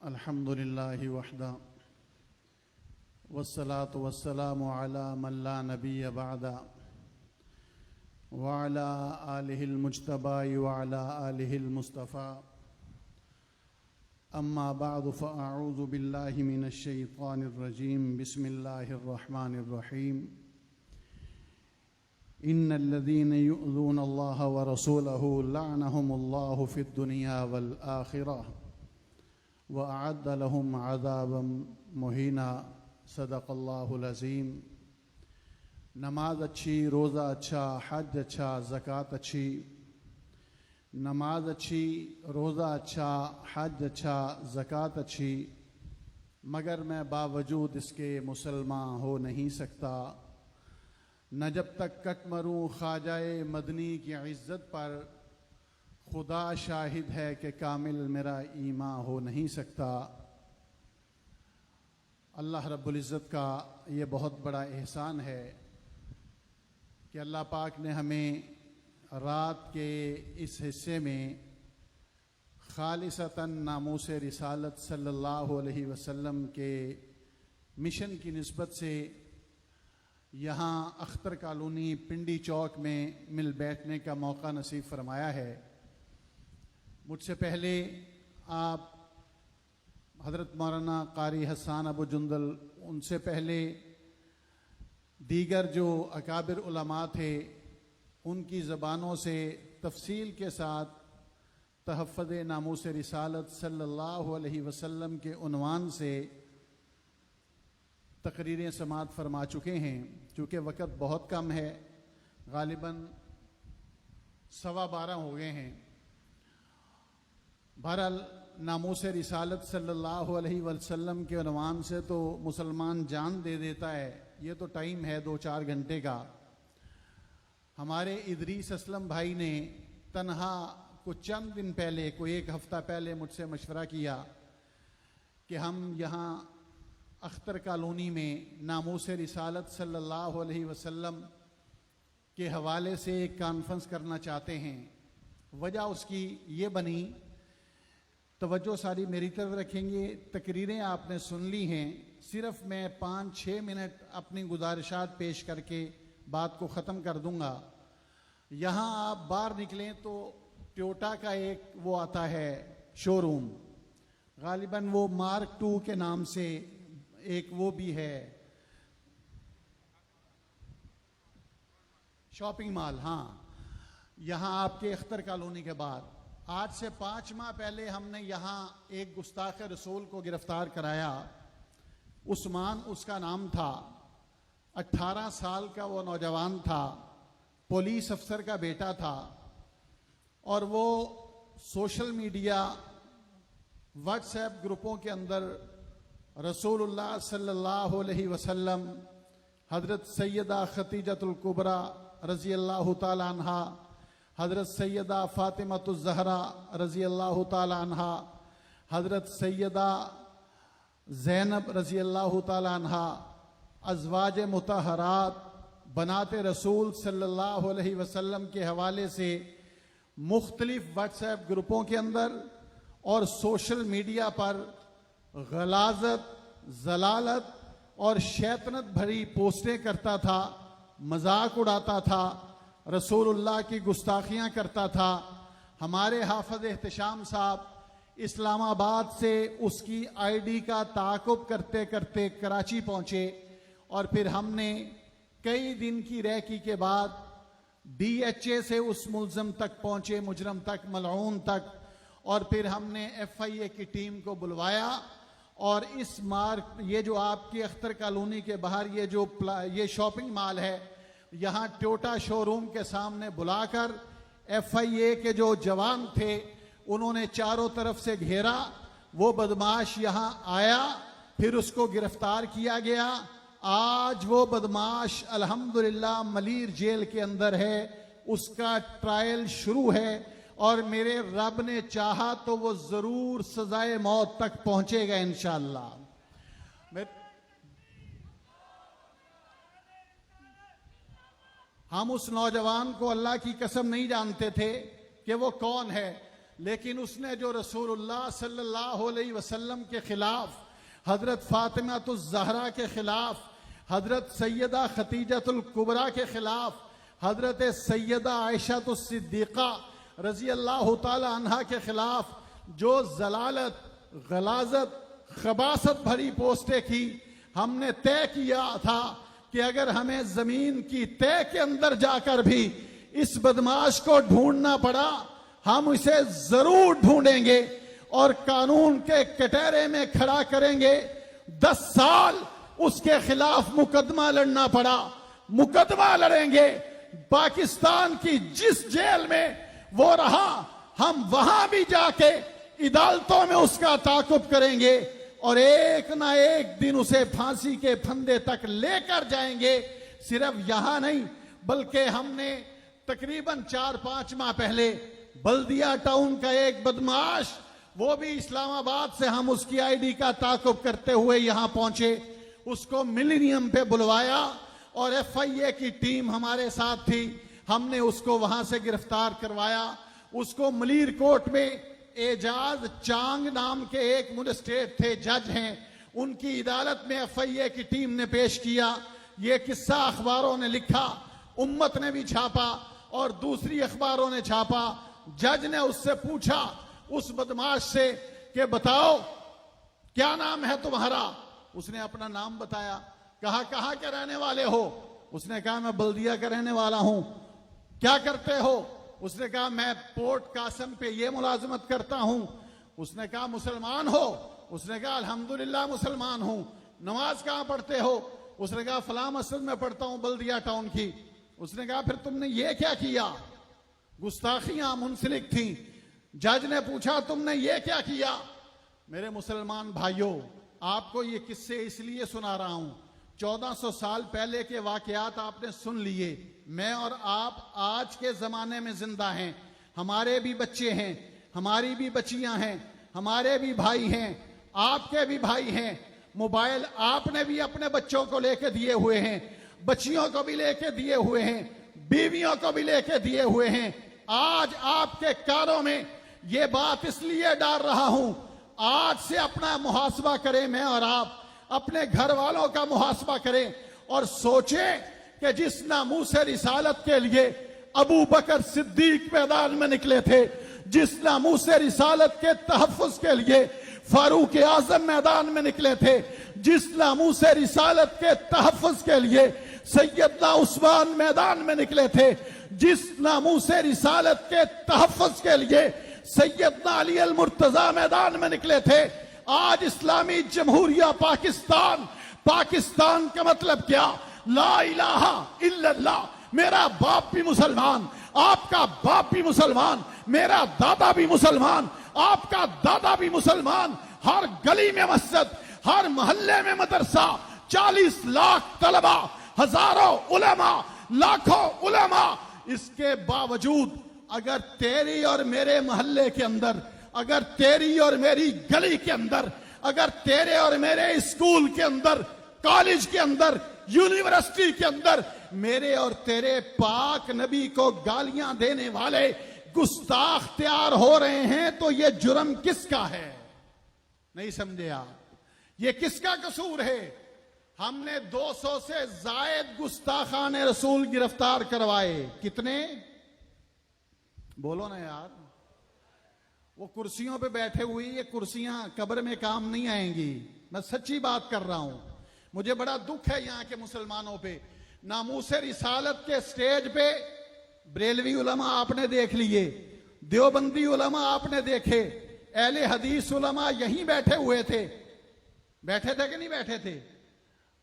अल्हम्दुलिल्लाहि वहदा वस्सलातु वस्सलामु अला मन ला नबिय्य बअदा व अला आलिहिल मुज्तबा व अला आलिहिल मुस्तफ़ा अम्मा बअद फ़अऊज़ु बिल्लाहि मिनश शैतानिर रजीम बिस्मिल्लाहिर रहमानिर रहीम इन्नल्लज़ीना युअज़ूना अल्लाह व रसूलहु लअनहुमुल्लाहु फ़िद दुनिया वल आखिरह व अअद्द लहुम अज़ाबम मुहीना। सदक़ल्लाहुल अज़ीम। नमाज अच्छी, रोज़ा अच्छा, हज अच्छा, ज़कात अच्छी। नमाज अच्छी, रोज़ा अच्छा, हज अच्छा, ज़कात अच्छी, मगर मैं बावजूद इसके मुसलमान हो नहीं सकता। न जब तक कट मरूँ ख्वाजाए मदनी की इज़्ज़त पर, खुदा शाहिद है कि कामिल मेरा ईमान हो नहीं सकता। अल्लाह रब्बुल इज़्ज़त का ये बहुत बड़ा एहसान है कि अल्लाह पाक ने हमें रात के इस हिस्से में खालिसतन नामूस रिसालत सल्लल्लाहु अलैहि वसल्लम के मिशन की निस्बत से यहाँ अख्तर कॉलोनी पिंडी चौक में मिल बैठने का मौका नसीब फरमाया है। मुझसे पहले आप हज़रत मौलाना कारी हसन अबू जुंदल, उनसे पहले दीगर जो अकाबिर उलमा थे, उनकी ज़बानों से तफसील के साथ तहफ़्फ़ुज़ नामूस रिसालत सल्लल्लाहु अलैहि वसल्लम के उन्वान से तकरीरें समाअत फरमा चुके हैं। चूँकि वक़्त बहुत कम है, गालिबन 12:15 हो गए हैं। बहरहाल नामूस रिसालत सल्लल्लाहु अलैहि वसल्लम के उन्वान से तो मुसलमान जान दे देता है। ये तो टाइम है 2-4 घंटे का। हमारे इदरीस असलम भाई ने तन्हा कुछ चंद दिन पहले, कोई 1 हफ्ता पहले मुझसे मशवरा किया कि हम यहाँ अख्तर कॉलोनी में नामूस रिसालत सल्लल्लाहु अलैहि वसल्लम के हवाले से एक कॉन्फ्रेंस करना चाहते हैं। वजह उसकी ये बनी, तवज्जो सारी मेरी तरफ रखेंगे, तकरीरें आपने सुन ली हैं, सिर्फ मैं 5-6 मिनट अपनी गुजारिशात पेश करके बात को ख़त्म कर दूंगा। यहाँ आप बाहर निकलें तो टोयोटा का एक वो आता है शोरूम, गालिबन वो मार्क 2 के नाम से एक वो भी है, शॉपिंग मॉल। हाँ, यहाँ आपके अख्तर कॉलोनी के बाद आज से 5 माह पहले हमने यहाँ एक गुस्ताख रसूल को गिरफ्तार कराया। उस्मान उसका नाम था, 18 साल का वो नौजवान था, पुलिस अफसर का बेटा था, और वो सोशल मीडिया व्हाट्सएप ग्रुपों के अंदर रसूलुल्लाह सल्लल्लाहु अलैहि वसल्लम, हज़रत सैयदा खतीजतुल कुबरा रज़ी अल्लाह ताला अन्हा, हज़रत सैयदा फ़ातिमतुज़ ज़हरा रज़ी अल्लाह ताला अन्हा, हज़रत सैयदा ज़ैनब रज़ी अल्लाह ताला अन्हा, अज़वाज मुतहरात बनाते रसूल सल्लल्लाहु अलैहि वसल्लम के हवाले से मुख्तलिफ व्हाट्सएप ग्रुपों के अंदर और सोशल मीडिया पर गलाजत, जलालत और शैतानत भरी पोस्टें करता था, मजाक उड़ाता था, रसूलुल्लाह की गुस्ताखियाँ करता था। हमारे हाफ़िज़ एहतिशाम साहब इस्लामाबाद से उसकी आईडी का ताक़ुब करते करते कराची पहुँचे, और फिर हमने कई दिन की रहकी के बाद DHA से उस मुल्ज़म तक पहुँचे, मुजरम तक, मलऊन तक, और फिर हमने FIA की टीम को बुलवाया और इस मार्ग, ये जो आपकी अख्तर कॉलोनी के बाहर ये शॉपिंग मॉल है, यहाँ टोयोटा शोरूम के सामने बुलाकर FIA के जो जवान थे उन्होंने चारों तरफ से घेरा। वो बदमाश यहाँ आया, फिर उसको गिरफ्तार किया गया। आज वो बदमाश अल्हम्दुलिल्लाह मलीर जेल के अंदर है, उसका ट्रायल शुरू है, और मेरे रब ने चाहा तो वो जरूर सजाए मौत तक पहुंचेगा इंशाअल्लाह। हम उस नौजवान को अल्लाह की कसम नहीं जानते थे कि वो कौन है। लेकिन उसने जो रसूलुल्लाह सल्लल्लाहु अलैहि वसल्लम के खिलाफ, हजरत फातिमा तुज ज़हरा के खिलाफ, हजरत सैयदा खतीजतुल कुबरा के खिलाफ, हजरत सैयदा आयशा तुज सिद्दीक़ा रजी अल्लाह ताला अन्हा के खिलाफ जो जलालत, गलाजत, खबासत भरी पोस्टें की, हमने तय किया था कि अगर हमें जमीन की तय के अंदर जाकर भी इस बदमाश को ढूंढना पड़ा, हम इसे जरूर ढूंढेंगे और कानून के कटहरे में खड़ा करेंगे। 10 साल उसके खिलाफ मुकदमा लड़ना पड़ा, मुकदमा लड़ेंगे। पाकिस्तान की जिस जेल में वो रहा, हम वहां भी जाके अदालतों में उसका ताकुब करेंगे और एक ना एक दिन उसे फांसी के फंदे तक लेकर जाएंगे। सिर्फ यहां नहीं, बल्कि हमने तकरीबन 4-5 माह पहले बल्दिया टाउन का एक बदमाश, वो भी इस्लामाबाद से हम उसकी आईडी का ताकुब करते हुए यहां पहुंचे, उसको मिलेनियम पे बुलवाया और FIA की टीम हमारे साथ थी। हमने उसको वहां से गिरफ्तार करवाया। उसको मलीर कोर्ट में एजाज चांग नाम के एक मजिस्ट्रेट थे, जज हैं, उनकी अदालत में FIA की टीम ने पेश किया। ये किस्सा अखबारों ने लिखा, उम्मत ने भी छापा और दूसरी अखबारों ने छापा। जज ने उससे पूछा, उस बदमाश से, कि बताओ क्या नाम है तुम्हारा? उसने अपना नाम बताया। कहा कहां के रहने वाले हो? उसने कहा मैं बल्दिया का रहने वाला हूं। क्या करते हो? उसने कहा मैं पोर्ट कासम पे ये मुलाजमत करता हूं। उसने कहा मुसलमान हो? उसने कहा अल्हम्दुलिल्लाह मुसलमान हूं। नमाज कहां पढ़ते हो? उसने कहा फलां मस्जिद में पढ़ता हूं बल्दिया टाउन की। उसने कहा फिर तुमने ये क्या किया? गुस्ताखियां मुंसलिक थी। जज ने पूछा तुमने ये क्या किया? मेरे मुसलमान भाइयों, आपको ये किस्से इसलिए सुना रहा हूं, 1400 साल पहले के वाकयात आपने सुन लिए। मैं और आप आज के जमाने में जिंदा हैं, हमारे भी बच्चे हैं, हमारी भी बच्चियां हैं, हमारे भी भाई हैं, आपके भी भाई हैं। मोबाइल आपने भी अपने बच्चों को लेके दिए हुए हैं, बच्चियों को भी लेके दिए हुए हैं, बीवियों को भी लेके दिए हुए हैं। आज आपके कानों में ये बात इसलिए डाल रहा हूं, आज से अपना मुहासबा करें, मैं और आप अपने घर वालों का मुहासबा करें और सोचें कि जिस नामूस रिसालत के लिए अबू बकर सिद्दीक मैदान में निकले थे, जिस नामूस रिसालत के तहफ्फुज के लिए फारूक आजम मैदान में निकले थे, जिस नामूस रिसालत के तहफ्फुज के लिए सैयदना उस्मान मैदान में निकले थे, जिस नामूस रिसालत के तहफ्फुज के लिए सैयदना अली अल मुर्तजा मैदान में निकले थे, आज इस्लामी जमहूरिया पाकिस्तान, पाकिस्तान का मतलब क्या? ला इलाहा इल्लल्लाह। मेरा बाप भी मुसलमान, आपका बाप भी मुसलमान, मेरा दादा भी मुसलमान, आपका दादा भी मुसलमान, हर गली में मस्जिद, हर मोहल्ले में मदरसा, 40 लाख तलबा, हजारों उलमा, लाखों उलमा। इसके बावजूद अगर तेरी और मेरे मोहल्ले के अंदर, अगर तेरी और मेरी गली के अंदर, अगर तेरे और मेरे स्कूल के अंदर, कॉलेज के अंदर, यूनिवर्सिटी के अंदर मेरे और तेरे पाक नबी को गालियां देने वाले गुस्ताख तैयार हो रहे हैं, तो ये जुर्म किसका है? नहीं समझे आप? ये किसका कसूर है? हमने 200 से जायद गुस्ताखाने रसूल गिरफ्तार करवाए। कितने? बोलो ना यार। वो कुर्सियों पे बैठे हुए, ये कुर्सियां कब्र में काम नहीं आएंगी। मैं सच्ची बात कर रहा हूं। मुझे बड़ा दुख है यहां के मुसलमानों पे। नामूस रिसालत के स्टेज पे बरेलवी उलमा आपने देख लिए, देवबंदी उलमा आपने देखे, अहले हदीस उलमा यहीं बैठे हुए थे। बैठे थे कि नहीं बैठे थे?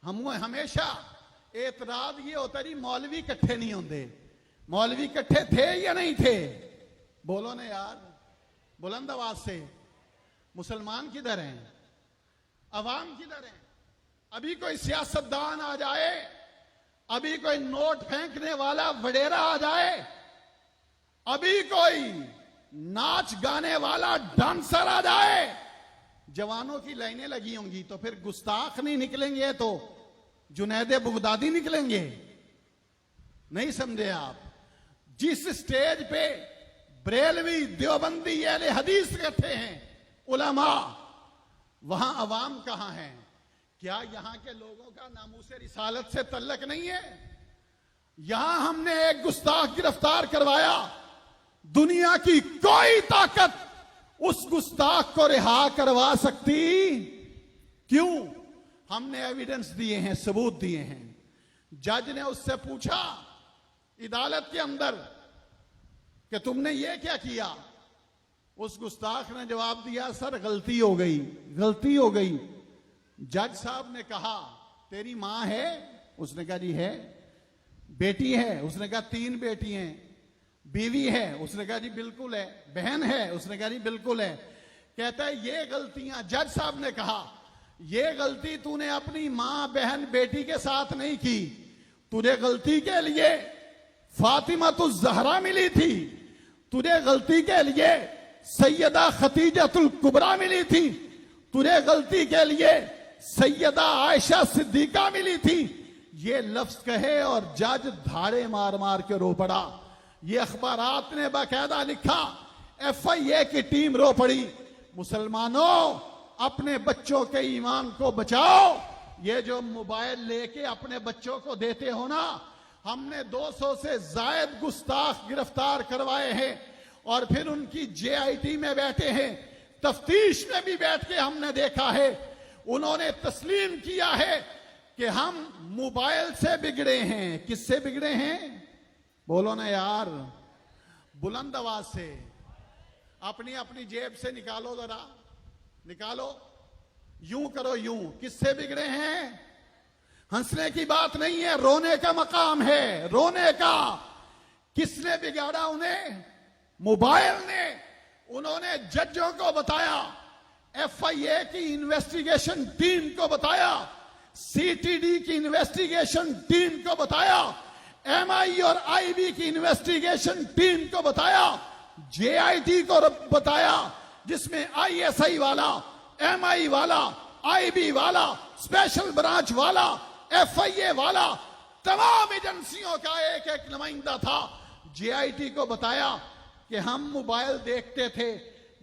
हम हमेशा एतराज ये होता है मौलवी इकट्ठे नहीं होंगे। मौलवी इकट्ठे थे या नहीं थे? बोलो ना यार बुलंद आवाज से। मुसलमान किधर हैं? अवाम किधर हैं? अभी कोई सियासतदान आ जाए, अभी कोई नोट फेंकने वाला वडेरा आ जाए, अभी कोई नाच गाने वाला डांसर आ जाए, जवानों की लाइनें लगी होंगी, तो फिर गुस्ताख नहीं निकलेंगे तो जुनैद बगदादी निकलेंगे। नहीं समझे आप? जिस स्टेज पे बरेलवी, देवबंदी, अहले हदीस इकट्ठे हैं, उलमा, वहां अवाम कहां है? क्या यहां के लोगों का नामूस रिसालत से तल्लक नहीं है? यहां हमने एक गुस्ताख गिरफ्तार करवाया, दुनिया की कोई ताकत उस गुस्ताख को रिहा करवा सकती? क्यों? हमने एविडेंस दिए हैं, सबूत दिए हैं। जज ने उससे पूछा अदालत के अंदर कि तुमने ये क्या किया? उस गुस्ताख ने जवाब दिया, सर गलती हो गई, गलती हो गई। जज साहब ने कहा, तेरी मां है? उसने कहा जी है। बेटी है? उसने कहा 3 बेटी हैं। बीवी है? उसने कहा जी बिल्कुल है। बहन है? उसने कहा जी बिल्कुल है। कहता है ये गलतियां, जज साहब ने कहा, ये गलती तूने अपनी मां, बहन, बेटी के साथ नहीं की, तुझे गलती के लिए फातिमा तुल ज़हरा मिली थी, तुझे गलती के लिए सैयदा खतीजतुल कुबरा मिली थी, तुझे गलती के लिए सैयदा आयशा सिद्दीका मिली थी। ये लफ्ज कहे और जज धाड़े मार मार के रो पड़ा। ये अखबारात ने बाकायदा लिखा, FIA की टीम रो पड़ी। मुसलमानों, अपने बच्चों के ईमान को बचाओ। ये जो मोबाइल लेके अपने बच्चों को देते हो ना, हमने 200 से जायद गुस्ताख गिरफ्तार करवाए हैं और फिर उनकी JIT में बैठे हैं, तफ्तीश में भी बैठ के हमने देखा है। उन्होंने तस्लीम किया है कि हम मोबाइल से बिगड़े हैं। किससे बिगड़े हैं? बोलो ना यार, बुलंद आवाज से। अपनी अपनी जेब से निकालो, जरा निकालो, यूं करो, यूं। किससे बिगड़े हैं? हंसने की बात नहीं है, रोने का मकाम है, रोने का। किसने बिगाड़ा उन्हें? मोबाइल ने। उन्होंने जजों को बताया, FIA की इन्वेस्टिगेशन टीम को बताया, CTD की इन्वेस्टिगेशन टीम को बताया, MI और IB की इन्वेस्टिगेशन टीम को बताया, JIT को बताया, जिसमें ISI वाला, MI वाला, IB वाला, स्पेशल ब्रांच वाला, FIA वाला, तमाम एजेंसियों का एक एक नुमाइंदा था। JIT को बताया कि हम मोबाइल देखते थे,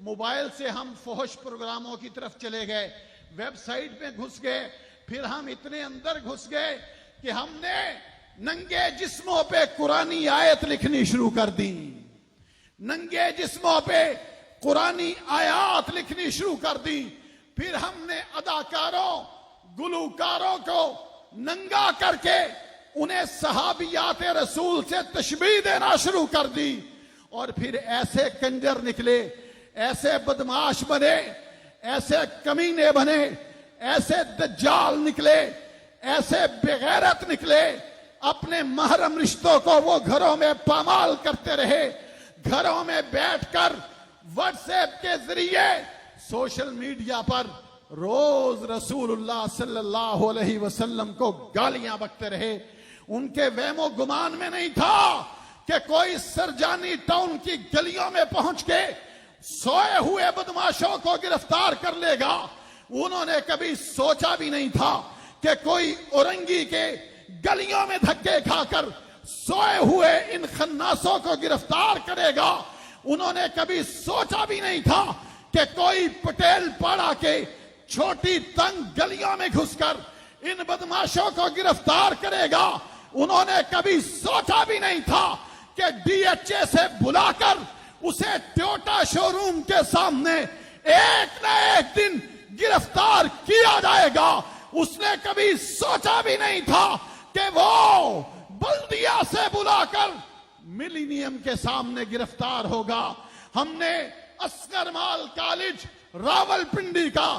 मोबाइल से हम फहश प्रोग्रामों की तरफ चले गए, वेबसाइट में घुस गए, फिर हम इतने अंदर घुस गए कि हमने नंगे जिस्मों पे कुरानी आयत लिखनी शुरू कर दी। नंगे जिस्मों पे कुरानी आयत लिखनी शुरू कर दी। फिर हमने अदाकारों, गुलूकारों को नंगा करके उन्हें सहाबियात रसूल से तशबीह देना शुरू कर दी। और फिर ऐसे कंजर निकले, ऐसे बदमाश बने, ऐसे कमीने बने, ऐसे दज्जाल निकले, ऐसे बेगैरत निकले, अपने महरम रिश्तों को वो घरों में पामाल करते रहे। घरों में बैठकर व्हाट्सएप के जरिए सोशल मीडिया पर रोज रसूलुल्लाह सल्लल्लाहु अलैहि वसल्लम को गालियां बकते रहे। उनके वहमो गुमान में नहीं था कि कोई सरजानी टाउन की गलियों में पहुंच के सोए हुए बदमाशों को गिरफ्तार कर लेगा। उन्होंने कभी सोचा भी नहीं था कि कोई औरंगी के गलियों में धक्के खाकर सोए हुए इन खन्नासों को गिरफ्तार करेगा। उन्होंने कभी सोचा भी नहीं था कि कोई पटेल पाड़ा के छोटी तंग गलियों में घुसकर इन बदमाशों को गिरफ्तार करेगा। उन्होंने कभी सोचा भी नहीं था कि DHA से बुलाकर उसे टोयोटा शोरूम के सामने एक न एक दिन गिरफ्तार किया जाएगा। उसने कभी सोचा भी नहीं था कि वो बल्दिया से बुलाकर मिलीनियम के सामने गिरफ्तार होगा। हमने असगर माल कॉलेज रावलपिंडी का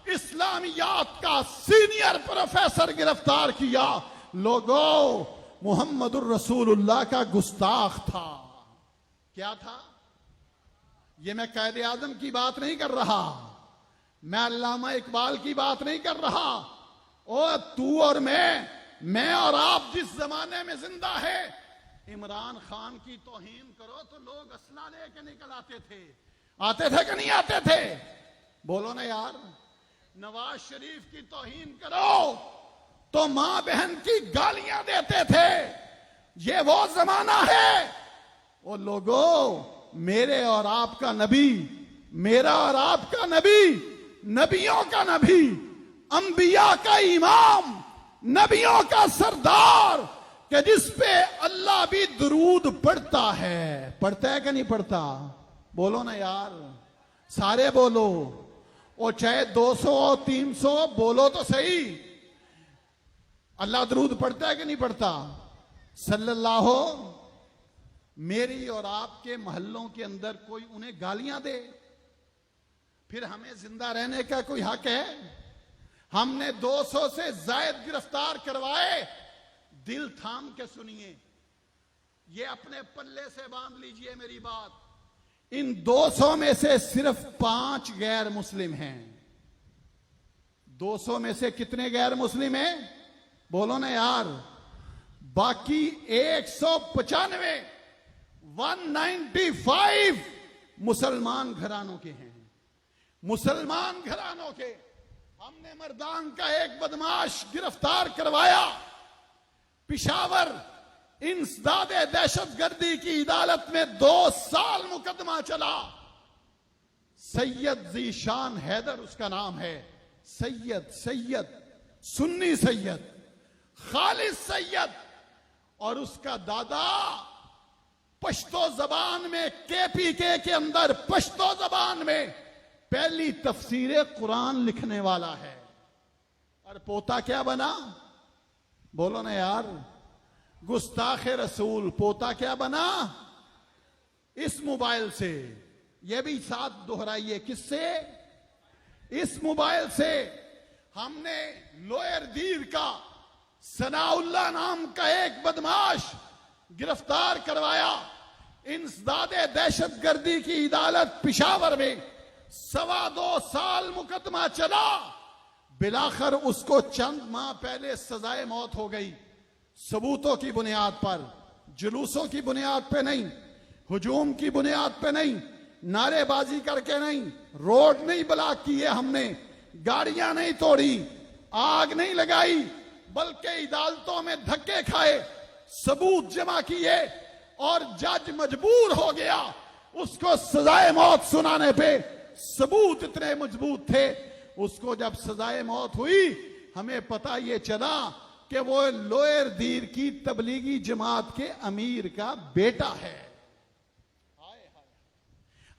इस्लामियात का सीनियर प्रोफेसर गिरफ्तार किया। लोगों, मुहम्मदुर रसूलुल्लाह का गुस्ताख था। क्या था? ये मैं कायदे आजम की बात नहीं कर रहा, मैं अल्लामा इकबाल की बात नहीं कर रहा। ओ तू और मैं और आप जिस जमाने में जिंदा है, इमरान खान की तौहीन करो तो लोग असला लेके निकल आते थे कि नहीं आते थे? बोलो ना यार। नवाज शरीफ की तौहीन करो तो मां बहन की गालियां देते थे। ये वो जमाना है। ओ लोगों, मेरे और आपका नबी, मेरा और आपका नबी, नबियों का नबी, अंबिया का इमाम, नबियों का सरदार, कि जिस पे अल्लाह भी दुरूद पढ़ता है कि नहीं पढ़ता? बोलो ना यार, सारे बोलो, और चाहे 200 300 बोलो तो सही। अल्लाह दुरूद पढ़ता है कि नहीं पढ़ता? सल्लल्लाहु। मेरी और आपके मोहल्लों के अंदर कोई उन्हें गालियां दे, फिर हमें जिंदा रहने का कोई हक है? हमने 200 से ज्यादा गिरफ्तार करवाए। दिल थाम के सुनिए, ये अपने पल्ले से बांध लीजिए मेरी बात। इन 200 में से सिर्फ 5 गैर मुस्लिम हैं। 200 में से कितने गैर मुस्लिम हैं? बोलो ना यार। बाकी 195 195 मुसलमान घरानों के हैं। मुसलमान घरानों के। हमने मर्दान का एक बदमाश गिरफ्तार करवाया। पिशावर इंसदादे दहशतगर्दी की अदालत में 2 साल मुकदमा चला। सैयद जीशान हैदर उसका नाम है। सैयद सुन्नी सैयद, खालिद सैयद, और उसका दादा पश्तो जबान में, केपीके के अंदर पश्तो जबान में पहली तफसीर कुरान लिखने वाला है। और पोता क्या बना? बोलो ना यार। गुस्ताखे रसूल। पोता क्या बना? इस मोबाइल से। यह भी साथ दोहराइए, किससे? इस मोबाइल से। हमने लोअर दीर का सनाउल्लाह नाम का एक बदमाश गिरफ्तार करवाया। इंसदादे दहशतगर्दी की अदालत पिशावर में 2.25 साल मुकदमा चला। बिलाखिर उसको चंद माह पहले सजाए मौत हो गई। सबूतों की बुनियाद पर, जुलूसों की बुनियाद पे नहीं, हुजूम की बुनियाद पे नहीं, नारेबाजी करके नहीं, रोड नहीं ब्लॉक किए हमने, गाड़ियां नहीं तोड़ी, आग नहीं लगाई, बल्कि अदालतों में धक्के खाए, सबूत जमा किए, और जज मजबूर हो गया उसको सजाए मौत सुनाने पे। सबूत इतने मजबूत थे, उसको जब सजाए मौत हुई, हमें पता ये चला कि वो लोअर दीर की तबलीगी जमात के अमीर का बेटा है।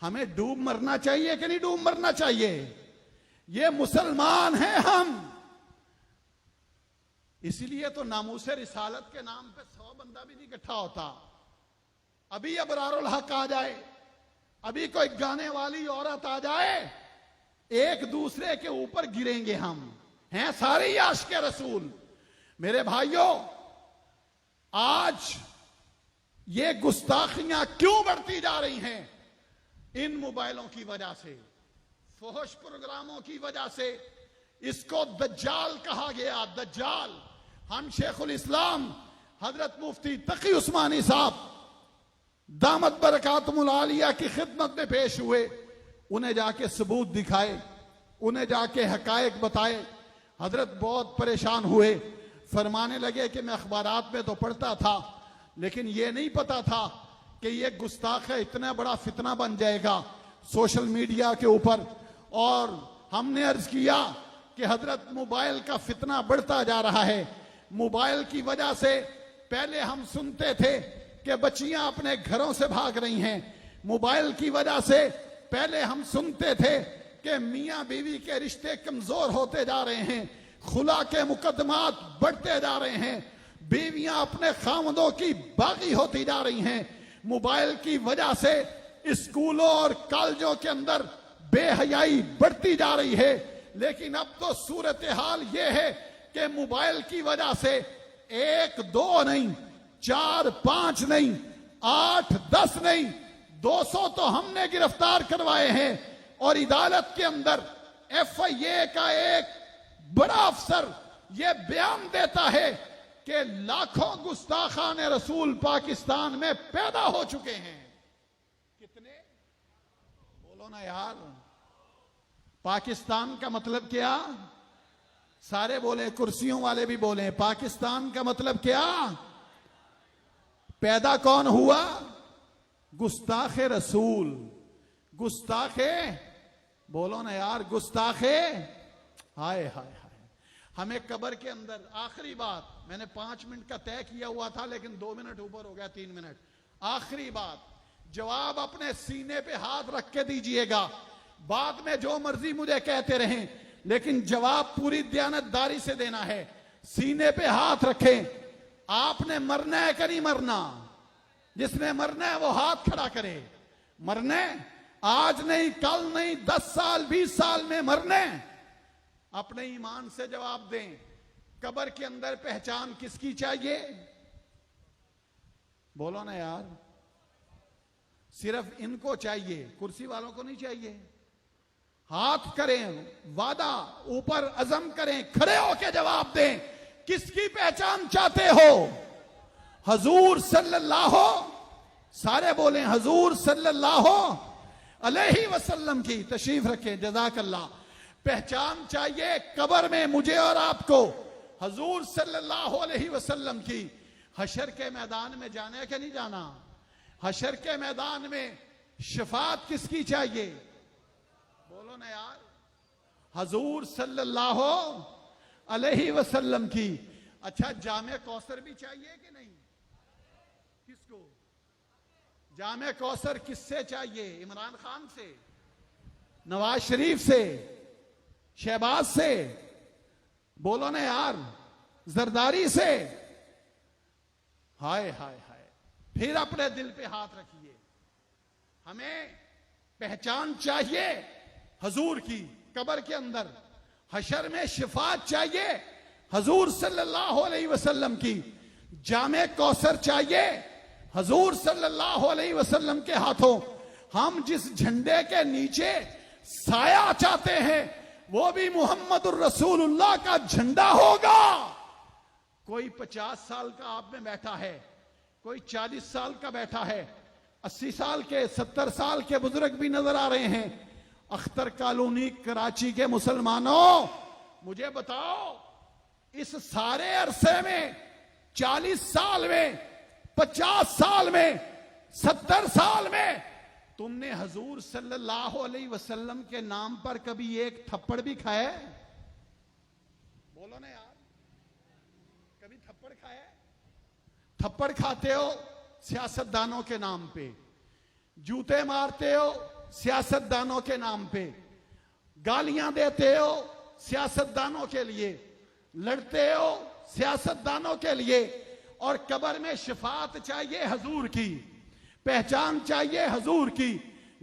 हमें डूब मरना चाहिए कि नहीं डूब मरना चाहिए? ये मुसलमान हैं हम। इसलिए तो नामूसे रिसालत के नाम पे 100 बंदा भी नहीं इकट्ठा होता। अभी अबरारुल हक आ जाए, अभी कोई गाने वाली औरत आ जाए, एक दूसरे के ऊपर गिरेंगे हम। हैं सारे आशिक़े रसूल। मेरे भाइयों, आज ये गुस्ताखियां क्यों बढ़ती जा रही हैं? इन मोबाइलों की वजह से, फहश प्रोग्रामों की वजह से। इसको दज्जाल कहा गया, दज्जाल। हम शेखुल इस्लाम हजरत मुफ्ती तकी उस्मानी साहब दामत बरकातुहुल आलिया की खिदमत में पेश हुए। उन्हें जाके सबूत दिखाए, उन्हें जाके हकायक बताए। हजरत बहुत परेशान हुए, फरमाने लगे कि मैं अखबारात में तो पढ़ता था, लेकिन ये नहीं पता था कि ये गुस्ताख है, इतना बड़ा फितना बन जाएगा सोशल मीडिया के ऊपर। और हमने अर्ज किया कि हजरत मोबाइल का फितना बढ़ता जा रहा है। मोबाइल की वजह से पहले हम सुनते थे कि बच्चियां अपने घरों से भाग रही हैं। मोबाइल की वजह से पहले हम सुनते थे कि मियां बीवी के रिश्ते कमजोर होते जा रहे हैं, खुला के मुकदमात बढ़ते जा रहे हैं, बीवियां अपने खामदों की बागी होती जा रही हैं। मोबाइल की वजह से स्कूलों और कॉलेजों के अंदर बेहयाई बढ़ती जा रही है। लेकिन अब तो सूरत हाल यह है कि मोबाइल की वजह से 1 2 नहीं, 4 5 नहीं, 8 10 नहीं, 200 तो हमने गिरफ्तार करवाए हैं। और अदालत के अंदर FIA का एक बड़ा अफसर यह बयान देता है कि लाखों गुस्ताखान रसूल पाकिस्तान में पैदा हो चुके हैं। कितने? बोलो ना यार। पाकिस्तान का मतलब क्या? सारे बोले, कुर्सियों वाले भी बोले। पाकिस्तान का मतलब क्या? पैदा कौन हुआ? गुस्ताखे रसूल, गुस्ताखे, बोलो ना यार, गुस्ताखे, हाय हाय हाय। हमें कब्र के अंदर, आखिरी बात, मैंने 5 मिनट का तय किया हुआ था लेकिन 2 मिनट ऊपर हो गया, 3 मिनट। आखिरी बात, जवाब अपने सीने पे हाथ रख के दीजिएगा। बाद में जो मर्जी मुझे कहते रहें, लेकिन जवाब पूरी दयानतदारी से देना है। सीने पे हाथ रखें। आपने मरना है कि नहीं मरना? जिसने मरना है वो हाथ खड़ा करे। मरने, आज नहीं, कल नहीं, 10 साल 20 साल में मरने। अपने ईमान से जवाब दें। कब्र के अंदर पहचान किसकी चाहिए? बोलो ना यार, सिर्फ इनको चाहिए, कुर्सी वालों को नहीं चाहिए। हाथ करें, वादा ऊपर अज़म करें, खड़े होकर जवाब दें। किसकी पहचान चाहते हो? हजूर सल्लल्लाहु, सारे बोले हजूर सल्लल्लाहु अलैहि वसल्लम की। तशरीफ रखें, जज़ाकल्लाह। पहचान चाहिए कब्र में मुझे और आपको, हजूर सल्लल्लाहु अलैहि वसल्लम की। हशर के मैदान में जाना है कि नहीं जाना? हशर के मैदान में शफात किसकी चाहिए? बोलो ना यार, हजूर सल्लल्लाहु अलैहि वसल्लम की। अच्छा, जामे कौसर भी चाहिए कि नहीं? किसको जामे कौसर किससे चाहिए? इमरान खान से, नवाज शरीफ से, शहबाज से? बोलो ना यार, जरदारी से? हाय हाय हाय। फिर अपने दिल पे हाथ रखिए। हमें पहचान चाहिए हजूर की कब्र के अंदर। हशर में शिफात चाहिए हजूर सल्लल्लाहु अलैहि वसल्लम की। जामे कौसर चाहिए हजूर सल्लल्लाहु अलैहि वसल्लम के हाथों। हम जिस झंडे के नीचे साया चाहते हैं वो भी मुहम्मदुर रसूलुल्लाह का झंडा होगा। कोई 50 साल का आप में बैठा है, कोई 40 साल का बैठा है, 80 साल के, 70 साल के बुजुर्ग भी नजर आ रहे हैं। अख्तर कॉलोनी कराची के मुसलमानों, मुझे बताओ, इस सारे अरसे में, 40 साल में, 50 साल में, 70 साल में तुमने हजूर सल्लल्लाहु अलैहि वसल्लम के नाम पर कभी एक थप्पड़ भी खाया? बोलो ना यार, कभी थप्पड़ खाया? थप्पड़ खाते हो सियासतदानों के नाम पे, जूते मारते हो सियासतदानों के नाम पे, गालियां देते हो सियासतदानों के लिए, लड़ते हो सियासतदानों के लिए, और कब्र में शफात चाहिए हजूर की, पहचान चाहिए हजूर की।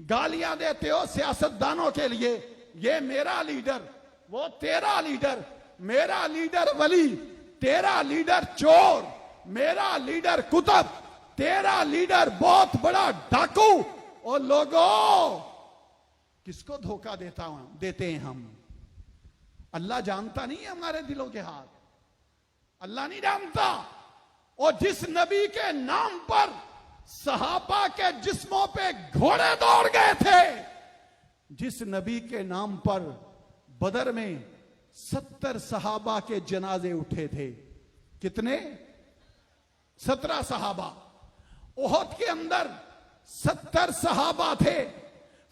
गालियां देते हो सियासतदानों के लिए, ये मेरा लीडर, वो तेरा लीडर, मेरा लीडर वली, तेरा लीडर चोर, मेरा लीडर कुतुब, तेरा लीडर बहुत बड़ा डाकू। और लोगों, किसको धोखा देते हैं हम? अल्लाह जानता नहीं है हमारे दिलों के हाथ? अल्लाह नहीं जानता? और जिस नबी के नाम पर सहाबा के जिस्मों पे घोड़े दौड़ गए थे, जिस नबी के नाम पर बदर में 70 सहाबा के जनाजे उठे थे। कितने? 17 सहाबा। ओहद के अंदर 70 सहाबा थे।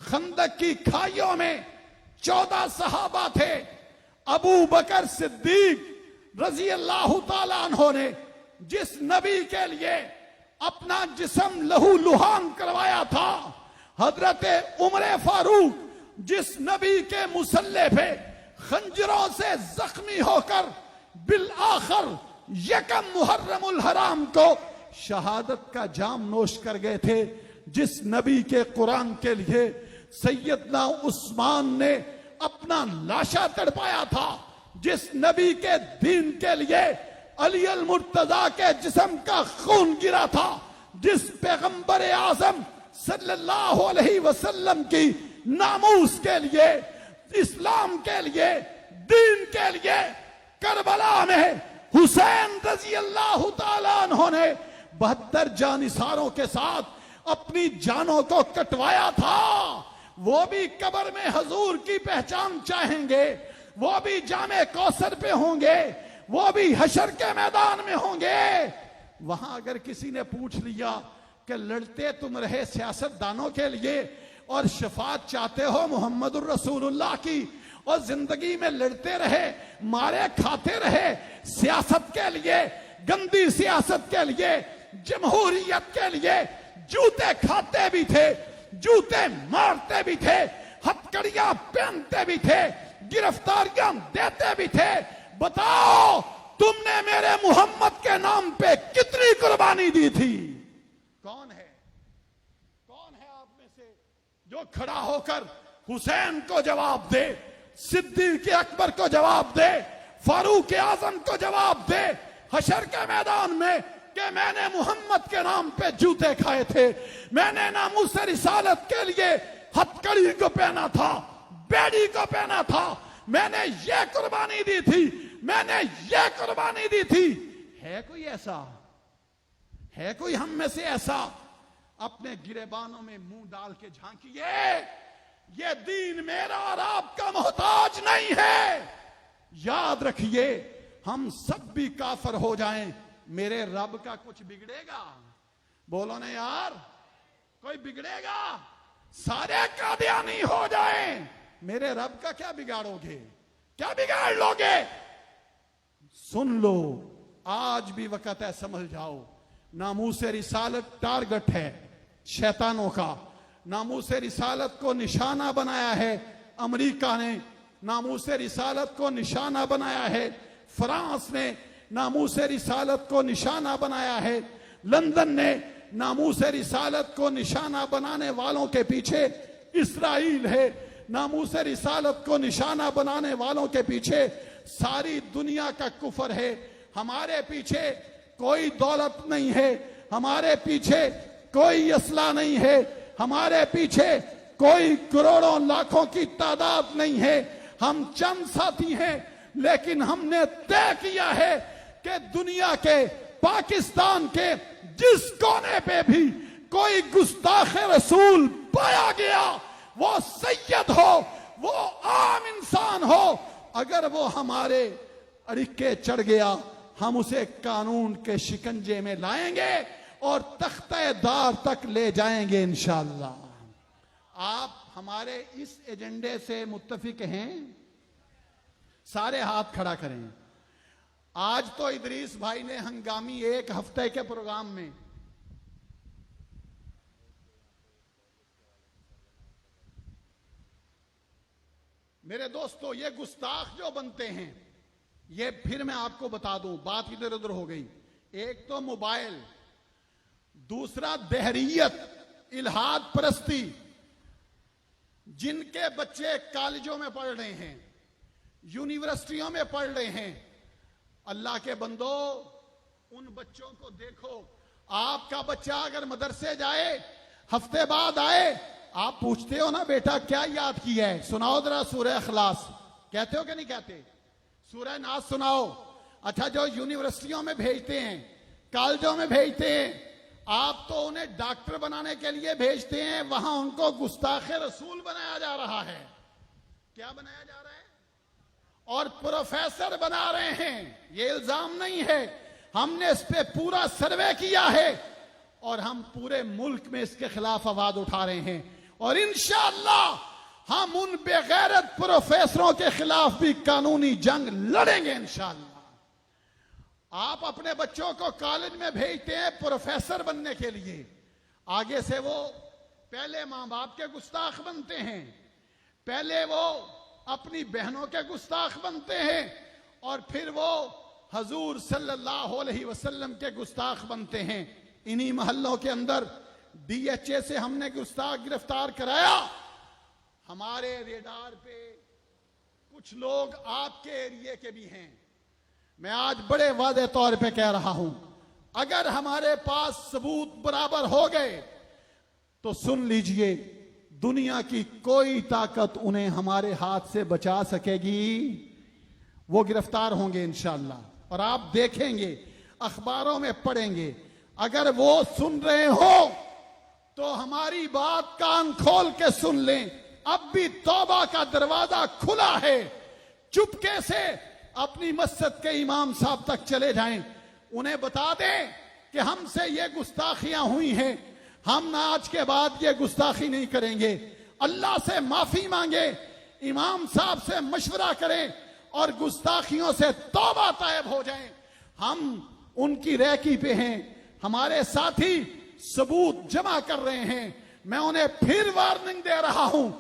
खंदक की खाइयों में 14 सहाबा थे। अबू बकर सिद्दीक रजी अल्लाह ताला अन्हो ने जिस नबी के लिए अपना जिस्म लहू लुहान करवाया था, हजरत उमर फारूक जिस नबी के मुसल्ले पे खंजरों से जख्मी होकर बिल आखिर यकम मुहर्रमुल हराम को शहादत का जाम नोश कर गए थे, जिस नबी के कुरान के लिए सैयदना उस्मान ने अपना लाशा तड़पाया था, जिस नबी के दीन के लिए अली अल मुर्तजा के जिस्म का खून गिरा था, जिस पैगंबर आजम सल्लल्लाहु अलैहि वसल्लम की नामूस के लिए, इस्लाम के लिए, दीन के लिए करबला में हुसैन रजी अल्लाह ताला अन्हो ने 72 जानिसारों के साथ अपनी जानों को कटवाया था। वो भी कब्र में हजूर की पहचान चाहेंगे, वो भी जामे कौसर पे होंगे, वो भी हशर के मैदान में होंगे। वहां अगर किसी ने पूछ लिया कि लड़ते तुम रहे सियासतदानों के लिए और शफात चाहते हो मोहम्मदुर रसूलुल्लाह की, और जिंदगी में लड़ते रहे, मारे खाते रहे सियासत के लिए, गंदी सियासत के लिए, जमहूरियत के लिए। जूते खाते भी थे, जूते मारते भी थे, हथकड़ियां पहनते भी थे, गिरफ्तारियां देते भी थे। बताओ तुमने मेरे मोहम्मद के नाम पे कितनी कुर्बानी दी थी? कौन है आप में से जो खड़ा होकर हुसैन को जवाब दे, सिद्दीक अकबर को जवाब दे, फारूक आजम को जवाब दे हशर के मैदान में कि मैंने मोहम्मद के नाम पे जूते खाए थे, मैंने नामूस रिसालत के लिए हथकड़ी को पहना था, बेड़ी को पहना था, मैंने ये कुर्बानी दी थी, मैंने ये कुर्बानी दी थी। है कोई ऐसा? है कोई हम में से ऐसा? अपने गिरेबानों में मुंह डाल के झांकिए, ये दीन मेरा और आपका मोहताज नहीं है। याद रखिए, हम सब भी काफर हो जाएं, मेरे रब का कुछ बिगड़ेगा? बोलो ना यार, कोई बिगड़ेगा? सारे कादियानी हो जाएं, मेरे रब का क्या बिगाड़ोगे? क्या बिगाड़ लोगे? सुन लो, आज भी वक्त है, समझ जाओ। नामूस रिसालत टारगेट है शैतानों का। नामूस रिसालत को निशाना बनाया है अमेरिका ने, नामूस रिसालत को निशाना बनाया है फ्रांस ने, नामूस रिसालत को निशाना बनाया है लंदन ने, नामूस रिसालत को निशाना बनाने वालों के पीछे इस्राइल है, नामूस रिसालत को निशाना बनाने वालों के पीछे सारी दुनिया का कुफर है। हमारे पीछे कोई दौलत नहीं है, हमारे पीछे कोई असला नहीं है, हमारे पीछे कोई करोड़ों लाखों की तादाद नहीं है। हम चंद साथी हैं, लेकिन हमने तय किया है कि दुनिया के, पाकिस्तान के जिस कोने पे भी कोई गुस्ताख रसूल पाया गया, वो सैयद हो, वो आम इंसान हो, अगर वो हमारे अड़िके चढ़ गया, हम उसे कानून के शिकंजे में लाएंगे और तख्ते-दार तक ले जाएंगे इंशाअल्लाह। आप हमारे इस एजेंडे से मुत्तफिक हैं? सारे हाथ खड़ा करें। आज तो इदरीस भाई ने हंगामी एक हफ्ते के प्रोग्राम में मेरे दोस्तों, ये गुस्ताख जो बनते हैं, ये फिर मैं आपको बता दूं, बात इधर उधर हो गई। एक तो मोबाइल, दूसरा दहरियत, इल्हाद परस्ती। जिनके बच्चे कॉलेजों में पढ़ रहे हैं, यूनिवर्सिटियों में पढ़ रहे हैं, अल्लाह के बंदो, उन बच्चों को देखो। आपका बच्चा अगर मदरसे जाए, हफ्ते बाद आए, आप पूछते हो ना, बेटा क्या याद किया है, सुनाओ जरा सूरह इखलास। कहते हो कि नहीं कहते? सूरह नास सुनाओ। अच्छा, जो यूनिवर्सिटियों में भेजते हैं, कॉलेजों में भेजते हैं, आप तो उन्हें डॉक्टर बनाने के लिए भेजते हैं, वहां उनको गुस्ताखे रसूल बनाया जा रहा है। क्या बनाया जा रहा है? और प्रोफेसर बना रहे हैं। ये इल्जाम नहीं है, हमने इस पे पूरा सर्वे किया है और हम पूरे मुल्क में इसके खिलाफ आवाज उठा रहे हैं। और इंशाअल्लाह हम उन बेगैरत प्रोफेसरों के खिलाफ भी कानूनी जंग लड़ेंगे इंशाअल्लाह। आप अपने बच्चों को कॉलेज में भेजते हैं प्रोफेसर बनने के लिए, आगे से वो पहले मां बाप के गुस्ताख बनते हैं, पहले वो अपनी बहनों के गुस्ताख बनते हैं, और फिर वो हजूर सल्लल्लाहु अलैहि वसल्लम के गुस्ताख बनते हैं। इन्हीं महल्लों के अंदर डीएचए से हमने गुस्ताख गिरफ्तार कराया। हमारे रेडार पे कुछ लोग आपके एरिया के भी हैं। मैं आज बड़े वादे तौर पे कह रहा हूं, अगर हमारे पास सबूत बराबर हो गए तो सुन लीजिए, दुनिया की कोई ताकत उन्हें हमारे हाथ से बचा सकेगी। वो गिरफ्तार होंगे इंशाअल्लाह, और आप देखेंगे, अखबारों में पढ़ेंगे। अगर वो सुन रहे हो तो हमारी बात कान खोल के सुन लें, अब भी तौबा का दरवाजा खुला है। चुपके से अपनी मस्जिद के इमाम साहब तक चले जाएं, उन्हें बता दें कि हमसे ये गुस्ताखियां हुई हैं, हम ना आज के बाद ये गुस्ताखी नहीं करेंगे। अल्लाह से माफी मांगे, इमाम साहब से मशवरा करें और गुस्ताखियों से तौबा तायब हो जाएं। हम उनकी रैकी पे हैं, हमारे साथी सबूत जमा कर रहे हैं। मैं उन्हें फिर वार्निंग दे रहा हूं,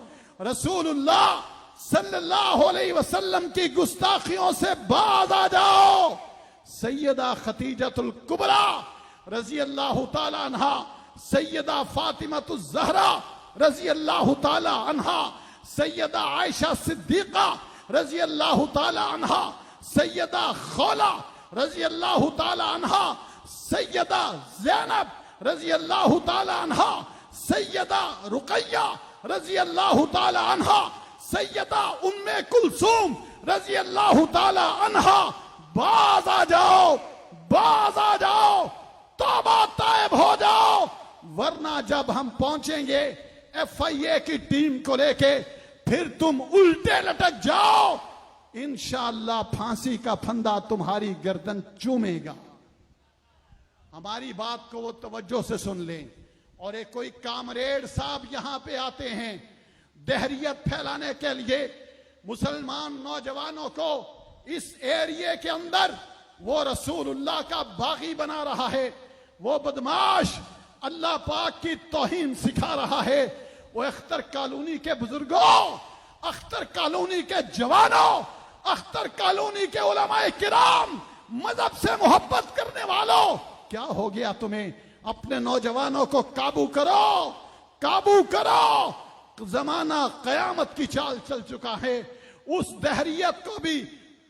रसूलुल्लाह सल्लल्लाहु अलैहि वसल्लम की गुस्ताखियों से बाज आ जाओ। सैयदा खतीजतुल कुबरा रजी अल्लाह ताला अन्हा, सैयदा फातिमतुज ज़हरा रजी अल्लाह ताला अन्हा, सैयदा आयशा सिद्दीका रजी अल्लाह ताला अन्हा, सैयदा खौला रजी अल्लाह ताला अन्हा, सैयदा ज़ैनब रजी अल्लाह ताला अन्हा, सैयदा रुकैया रजी अल्लाह ताला अन्हा, सैयदा उम्मे कुलसूम रजी अल्लाह ताला अन्हा, बाज आ जाओ, बाज आ जाओ, तौबा तायब हो जाओ, वरना जब हम पहुंचेंगे FIA की टीम को लेके फिर तुम उल्टे लटक जाओ, इंशाअल्लाह फांसी का फंदा तुम्हारी गर्दन चूमेगा। हमारी बात को वो तवज्जो से सुन लें। और एक कोई कामरेड साहब यहां पे आते हैं दहरियत फैलाने के लिए, मुसलमान नौजवानों को इस एरिया के अंदर वो रसूलुल्लाह का बागी बना रहा है, वो बदमाश अल्लाह पाक की तौहीन सिखा रहा है। वो अख्तर कॉलोनी के बुजुर्गों, अख्तर कॉलोनी के जवानों, अख्तर कॉलोनी के उलमाए किराम, मजहब से मोहब्बत करने वालों, क्या हो गया तुम्हें? अपने नौजवानों को काबू करो, काबू करो। जमाना कयामत की चाल चल चुका है, उस दहरियत को भी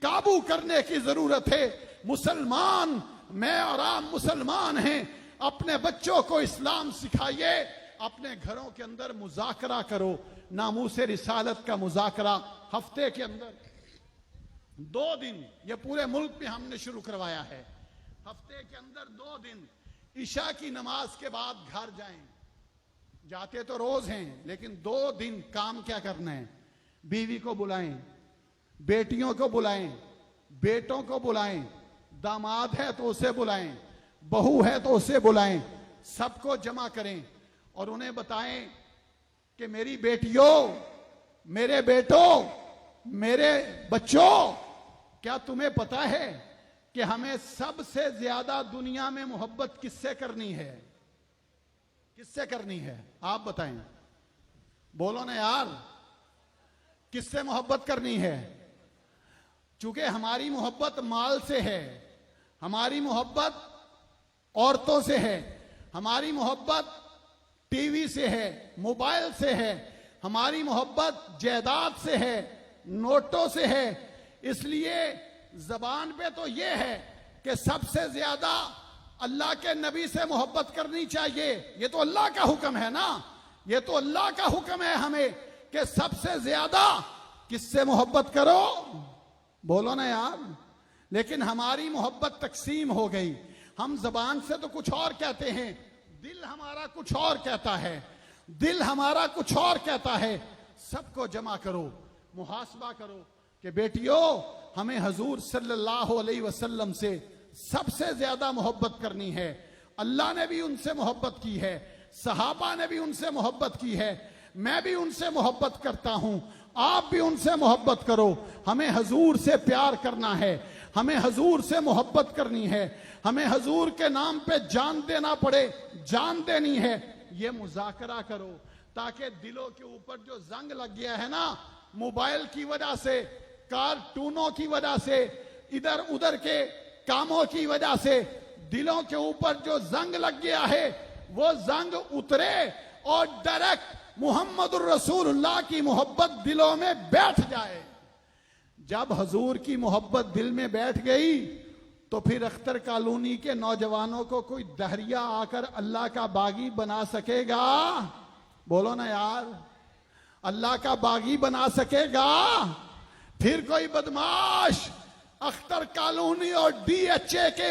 काबू करने की जरूरत है। मुसलमान, मैं और आप मुसलमान हैं, अपने बच्चों को इस्लाम सिखाइए, अपने घरों के अंदर मुज़ाकरा करो, नामूसे रिसालत का मुज़ाकरा हफ्ते के अंदर 2 दिन, ये पूरे मुल्क में हमने शुरू करवाया है। हफ्ते के अंदर 2 दिन ईशा की नमाज के बाद घर जाएं। जाते तो रोज हैं, लेकिन 2 दिन काम क्या करना है? बीवी को बुलाएं, बेटियों को बुलाएं, बेटों को बुलाएं, दामाद है तो उसे बुलाएं, बहू है तो उसे बुलाएं, सबको जमा करें और उन्हें बताएं कि मेरी बेटियों, मेरे बेटों, मेरे बच्चों, क्या तुम्हें पता है कि हमें सबसे ज्यादा दुनिया में मोहब्बत किससे करनी है? किससे करनी है? आप बताएं, बोलो ना यार, किससे मोहब्बत करनी है? चूंकि हमारी मोहब्बत माल से है, हमारी मोहब्बत औरतों से है, हमारी मोहब्बत टीवी से है, मोबाइल से है, हमारी मोहब्बत जायदाद से है, नोटों से है। इसलिए जबान पे तो ये है कि सबसे ज्यादा अल्लाह के नबी से मोहब्बत करनी चाहिए। ये तो अल्लाह का हुक्म है ना, ये तो अल्लाह का हुक्म है हमें कि सबसे ज्यादा किससे मोहब्बत करो? बोलो ना यार। लेकिन हमारी मोहब्बत तकसीम हो गई। हम जबान से तो कुछ और कहते हैं, दिल हमारा कुछ और कहता है, दिल हमारा कुछ और कहता है। सबको जमा करो, मुहासबा करो कि बेटियों, हमें हजूर सल्लल्लाहु अलैहि वसल्लम से सबसे ज्यादा मोहब्बत करनी है। अल्लाह ने भी उनसे मोहब्बत की है, सहाबा ने भी उनसे मोहब्बत की है, मैं भी उनसे मोहब्बत करता हूं, आप भी उनसे मोहब्बत करो। हमें हजूर से प्यार करना है, हमें हजूर से मोहब्बत करनी है, हमें हजूर के नाम पे जान देना पड़े, जान देनी है। ये मुज़ाकरा करो ताकि दिलों के ऊपर जो जंग लग गया है ना, मोबाइल की वजह से, कार्टूनों की वजह से, इधर उधर के कामों की वजह से दिलों के ऊपर जो जंग लग गया है, वो जंग उतरे और डायरेक्ट मुहम्मदुर रसूलुल्लाह की मोहब्बत दिलों में बैठ जाए। जब हजूर की मोहब्बत दिल में बैठ गई तो फिर अख्तर कॉलोनी के नौजवानों को कोई दहरिया आकर अल्लाह का बागी बना सकेगा? बोलो ना यार, अल्लाह का बागी बना सकेगा? फिर कोई बदमाश अख्तर कॉलोनी और DHA के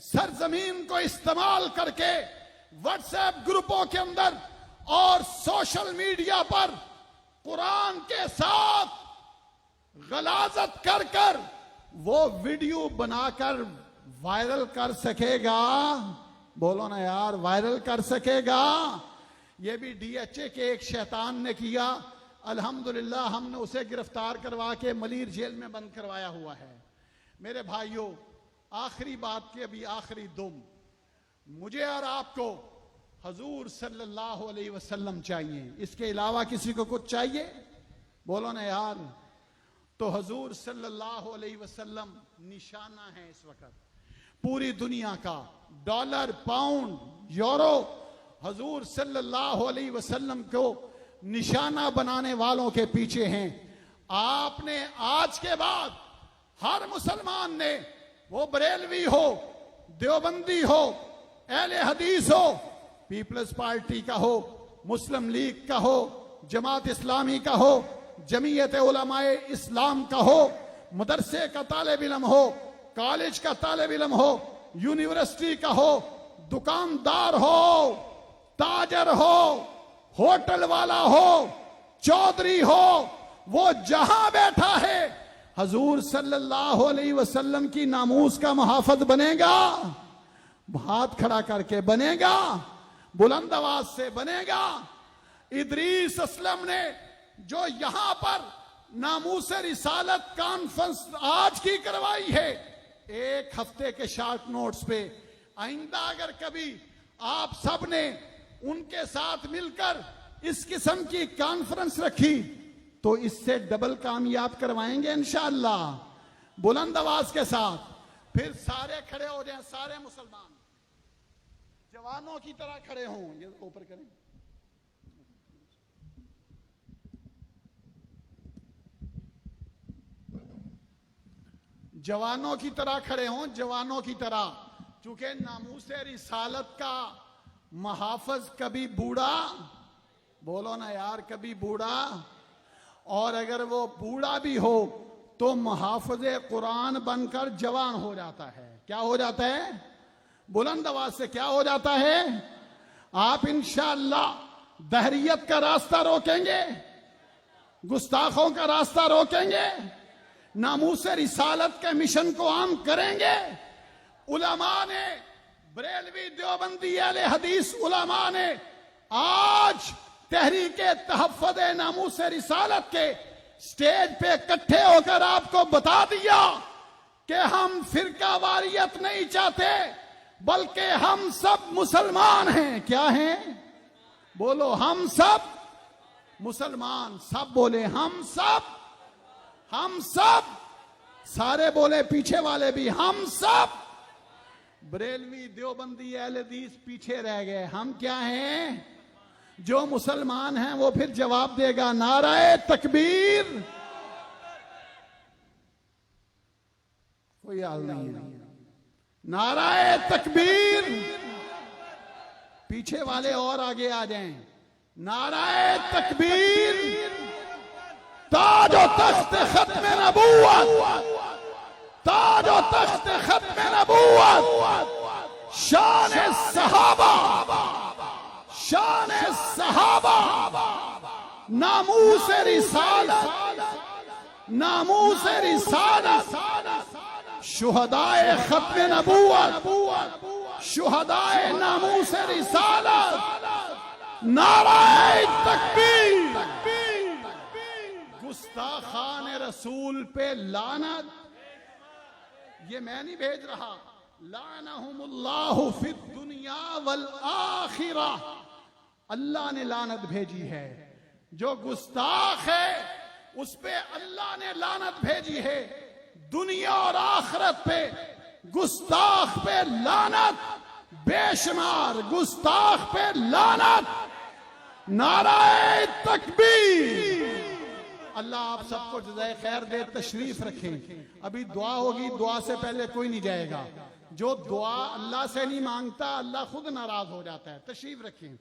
सरजमीन को इस्तेमाल करके व्हाट्सएप ग्रुपों के अंदर और सोशल मीडिया पर कुरान के साथ गलाजत कर कर वो वीडियो बनाकर वायरल कर सकेगा? बोलो ना यार, वायरल कर सकेगा? ये भी डीएचए के एक शैतान ने किया। अल्हम्दुलिल्लाह हमने उसे गिरफ्तार करवा के मलीर जेल में बंद करवाया हुआ है। मेरे भाइयों, आखिरी बात की अभी आखिरी दुम, मुझे और आपको हजूर सल्लल्लाहु अलैहि वसल्लम चाहिए, इसके अलावा किसी को कुछ चाहिए? बोलो ना यार। तो हजूर सल्लल्लाहु अलैहि वसल्लम निशाना है इस वक्त पूरी दुनिया का। डॉलर, पाउंड, यूरो हजूर सल्लल्लाहु अलैहि वसल्लम को निशाना बनाने वालों के पीछे हैं। आपने आज के बाद हर मुसलमान ने, वो बरेलवी हो, देवबंदी हो, अहले हदीस हो, पीपल्स पार्टी का हो, मुस्लिम लीग का हो, जमात इस्लामी का हो, जमीयत उलमाए इस्लाम का हो, मदरसे का तालिब इल्म हो, कॉलेज का तालिब इल्म हो, यूनिवर्सिटी का हो, दुकानदार हो, ताजर हो, होटल वाला हो, चौधरी हो, वो जहां बैठा है हजूर सल्लल्लाहु अलैहि वसल्लम की नामूस का मुहाफिज बनेगा। हाथ खड़ा करके बनेगा, बुलंद आवाज से बनेगा। इदरीस असलम ने जो यहां पर नामूस रिसालत कॉन्फ्रेंस आज की करवाई है, एक हफ्ते के शॉर्ट नोट्स पे, आइंदा अगर कभी आप सब ने उनके साथ मिलकर इस किस्म की कॉन्फ्रेंस रखी तो इससे डबल कामयाब करवाएंगे इंशाअल्लाह। बुलंद आवाज के साथ फिर सारे खड़े हो जाएं, सारे मुसलमान जवानों की तरह खड़े हों। ये ऊपर करें। जवानों की तरह खड़े हों, जवानों की तरह। चूंकि नामूस रिसालत का मुहाफिज कभी बूढ़ा, बोलो ना यार, कभी बूढ़ा, और अगर वो बूढ़ा भी हो तो मुहाफिज़े कुरान बनकर जवान हो जाता है। क्या हो जाता है? बुलंद आवाज से क्या हो जाता है? आप इंशाअल्लाह दहरियत का रास्ता रोकेंगे, गुस्ताखों का रास्ता रोकेंगे, नामूस रिसालत के मिशन को आम करेंगे। उलमा ने, बरेलवी, देवबंदी, अहले हदीस उलमा ने आज तहरीके तहफ़्फ़ुज़ नामूस रिसालत के स्टेज पे इकट्ठे होकर आपको बता दिया कि हम फिरका वारियत नहीं चाहते, बल्कि हम सब मुसलमान हैं। क्या हैं? बोलो, हम सब मुसलमान। सब बोले हम सब, हम सब, सारे बोले, पीछे वाले भी हम सब। बरेलवी, देवबंदी, अहले हदीस पीछे रह गए। हम क्या हैं? जो मुसलमान हैं वो फिर जवाब देगा, नाराए तकबीर। कोई हाल नहीं है। नाराए तकबीर। पीछे वाले और आगे आ जाएं। नाराए तकबीर। ताजो तख्त खत्म नबूवत, ताजो तख्त खत्म नबूवत, शान सहाबा, शान सहाबा, नामूस रिसालत, नामूस रिसालत, शुहदाए खत्म नबूवत, शुहदाए नामूस रिसालत। नाराए तकबीर। गुस्ताखान रसूल पे लानत। ये मैं नहीं भेज रहा। लानहुमुल्लाहु फिद दुनिया वल आखिरा। अल्लाह ने लानत भेजी है। जो गुस्ताख है उस पे अल्लाह ने लानत भेजी है। दुनिया और आखिरत पे गुस्ताख पे लानत, बेशुमार गुस्ताख पे लानत। नाराए तकबीर। अल्लाह आप सबको जज़ाए खैर दे। तशरीफ रखें। अभी दुआ होगी, दुआ से पहले कोई नहीं जाएगा। जो दुआ अल्लाह से नहीं मांगता, अल्लाह खुद नाराज हो जाता है। तशरीफ रखें।